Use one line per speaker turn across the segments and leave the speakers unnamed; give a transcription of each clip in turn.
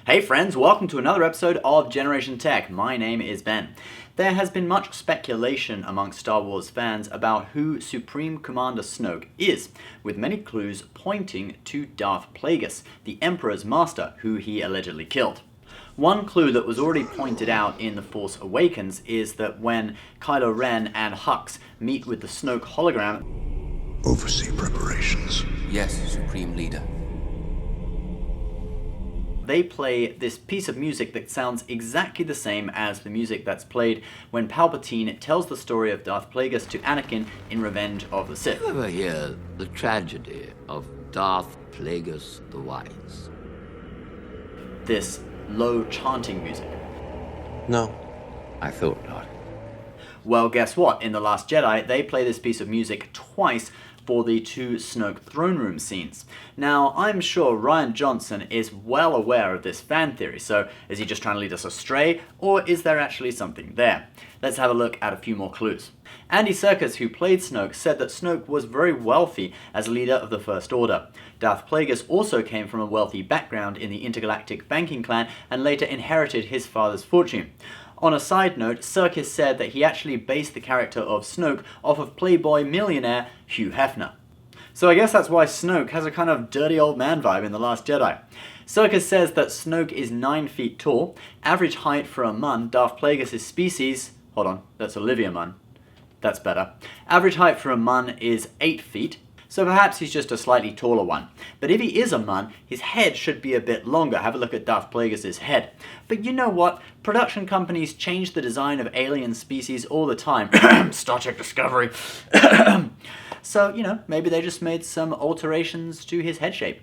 Hey friends, welcome to another episode of Generation Tech. My name is Ben. There has been much speculation amongst Star Wars fans about who Supreme Commander Snoke is, with many clues pointing to Darth Plagueis, the Emperor's master, who he allegedly killed. One clue that was already pointed out in The Force Awakens is that when Kylo Ren and Hux meet with the Snoke hologram,
oversee preparations.
Yes, Supreme Leader.
they play this piece of music that sounds exactly the same as the music that's played when Palpatine tells the story of Darth Plagueis to Anakin in Revenge of the Sith.
You ever hear the tragedy of Darth Plagueis the Wise?
This low chanting music.
No, I thought not.
Well, guess what? In The Last Jedi, they play this piece of music twice for the two Snoke throne room scenes. Now, I'm sure Rian Johnson is well aware of this fan theory, so is he just trying to lead us astray, or is there actually something there? Let's have a look at a few more clues. Andy Serkis, who played Snoke, said that Snoke was very wealthy as leader of the First Order. Darth Plagueis also came from a wealthy background in the intergalactic banking clan and later inherited his father's fortune. On a side note, Serkis said that he actually based the character of Snoke off of Playboy millionaire Hugh Hefner. So I guess that's why Snoke has a kind of dirty old man vibe in The Last Jedi. Serkis says that Snoke is 9 feet tall, average height for a Mun, Darth Plagueis' species... Hold on, that's Olivia Munn. That's better. Average height for a Mun is 8 feet, so perhaps he's just a slightly taller one. But if he is a Mun, his head should be a bit longer. Have a look at Darth Plagueis' head. But you know what? Production companies change the design of alien species all the time. Star Trek Discovery. So, maybe they just made some alterations to his head shape.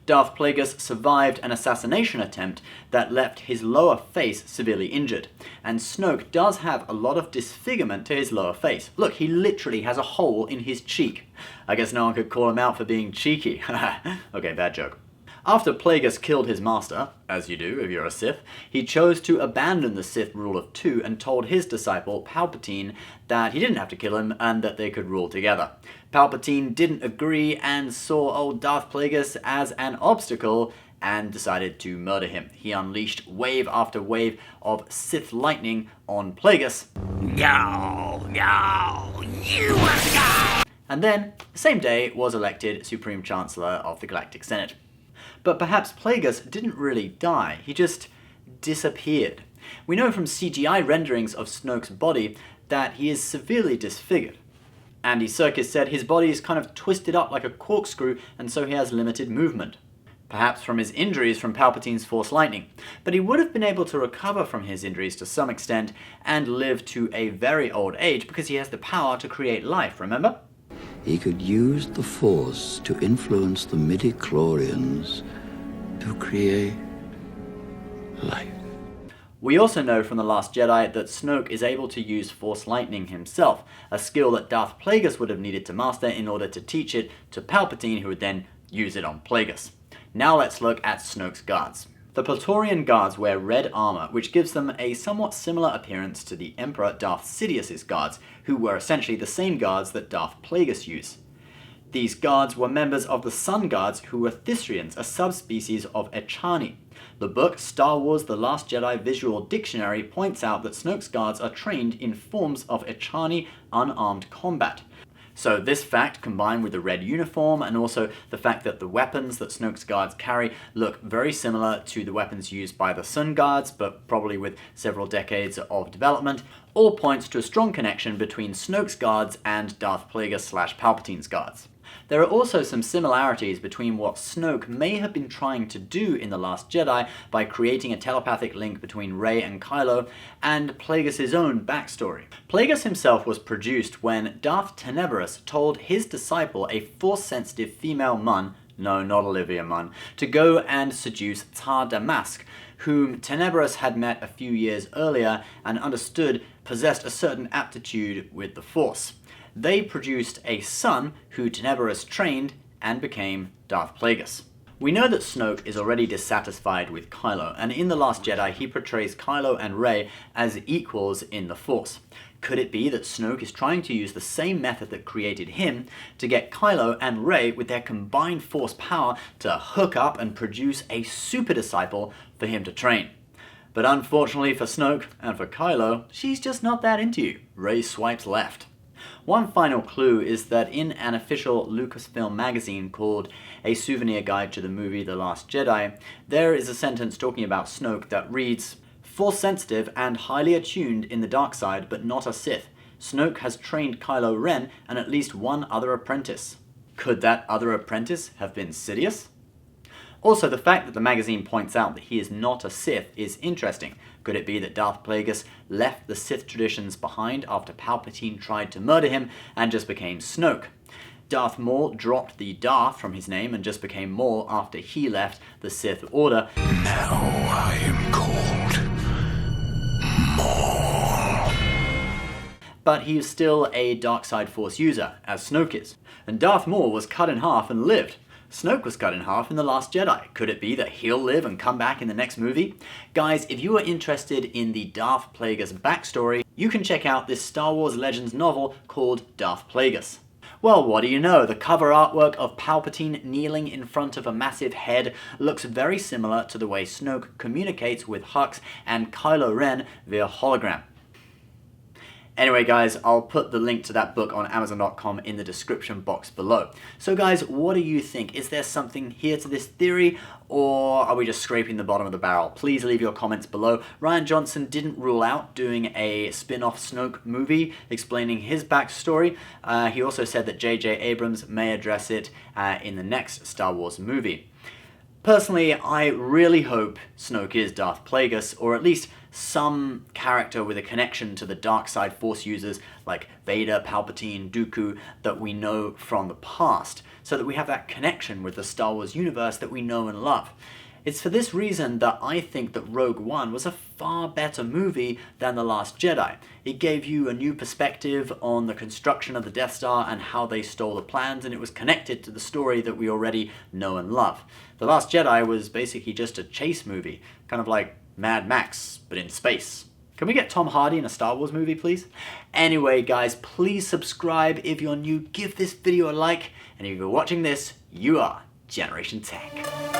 Darth Plagueis survived an assassination attempt that left his lower face severely injured. And Snoke does have a lot of disfigurement to his lower face. Look, he literally has a hole in his cheek. I guess no one could call him out for being cheeky. Okay, bad joke. After Plagueis killed his master, as you do if you're a Sith, he chose to abandon the Sith rule of two and told his disciple, Palpatine, that he didn't have to kill him and that they could rule together. Palpatine didn't agree and saw old Darth Plagueis as an obstacle and decided to murder him. He unleashed wave after wave of Sith lightning on Plagueis. And then, the same day, was elected Supreme Chancellor of the Galactic Senate. But perhaps Plagueis didn't really die, he just disappeared. We know from CGI renderings of Snoke's body that he is severely disfigured. Andy Serkis said his body is kind of twisted up like a corkscrew and so he has limited movement. Perhaps from his injuries from Palpatine's Force lightning. But he would have been able to recover from his injuries to some extent and live to a very old age because he has the power to create life, remember?
He could use the Force to influence the midi-chlorians to create life.
We also know from The Last Jedi that Snoke is able to use Force lightning himself, a skill that Darth Plagueis would have needed to master in order to teach it to Palpatine, who would then use it on Plagueis. Now let's look at Snoke's guards. The Praetorian Guards wear red armor, which gives them a somewhat similar appearance to the Emperor Darth Sidious's guards, who were essentially the same guards that Darth Plagueis used. These guards were members of the Sun Guards, who were Thysrians, a subspecies of Echani. The book Star Wars The Last Jedi Visual Dictionary points out that Snoke's guards are trained in forms of Echani unarmed combat. So this fact, combined with the red uniform and also the fact that the weapons that Snoke's guards carry look very similar to the weapons used by the Sun Guards, but probably with several decades of development, all points to a strong connection between Snoke's guards and Darth Plagueis/Palpatine's guards. There are also some similarities between what Snoke may have been trying to do in The Last Jedi by creating a telepathic link between Rey and Kylo and Plagueis' own backstory. Plagueis himself was produced when Darth Tenebrous told his disciple, a Force-sensitive female Mun, no, not Olivia Munn, to go and seduce Tsar Damask, whom Tenebrous had met a few years earlier and understood possessed a certain aptitude with the Force. They produced a son who Tenebrous trained and became Darth Plagueis. We know that Snoke is already dissatisfied with Kylo, and in The Last Jedi he portrays Kylo and Rey as equals in the Force. Could it be that Snoke is trying to use the same method that created him to get Kylo and Rey with their combined Force power to hook up and produce a super disciple for him to train? But unfortunately for Snoke and for Kylo, she's just not that into you. Rey swipes left. One final clue is that in an official Lucasfilm magazine called A Souvenir Guide to the Movie The Last Jedi, there is a sentence talking about Snoke that reads, "Force sensitive and highly attuned in the dark side, but not a Sith. Snoke has trained Kylo Ren and at least one other apprentice." Could that other apprentice have been Sidious? Also, the fact that the magazine points out that he is not a Sith is interesting. Could it be that Darth Plagueis left the Sith traditions behind after Palpatine tried to murder him and just became Snoke? Darth Maul dropped the Darth from his name and just became Maul after he left the Sith Order.
Now I am called Maul.
But he is still a dark side Force user, as Snoke is. And Darth Maul was cut in half and lived. Snoke was cut in half in The Last Jedi. Could it be that he'll live and come back in the next movie? Guys, if you are interested in the Darth Plagueis backstory, you can check out this Star Wars Legends novel called Darth Plagueis. Well, what do you know? The cover artwork of Palpatine kneeling in front of a massive head looks very similar to the way Snoke communicates with Hux and Kylo Ren via hologram. Anyway guys, I'll put the link to that book on Amazon.com in the description box below. So guys, what do you think? Is there something here to this theory, or are we just scraping the bottom of the barrel? Please leave your comments below. Rian Johnson didn't rule out doing a spin-off Snoke movie explaining his backstory. He also said that J.J. Abrams may address it in the next Star Wars movie. Personally, I really hope Snoke is Darth Plagueis, or at least some character with a connection to the dark side Force users like Vader, Palpatine, Dooku that we know from the past, so that we have that connection with the Star Wars universe that we know and love. It's for this reason that I think that Rogue One was a far better movie than The Last Jedi. It gave you a new perspective on the construction of the Death Star and how they stole the plans, and it was connected to the story that we already know and love. The Last Jedi was basically just a chase movie, kind of like Mad Max, but in space. Can we get Tom Hardy in a Star Wars movie, please? Anyway, guys, please subscribe if you're new, give this video a like, and if you're watching this, you are Generation Tech.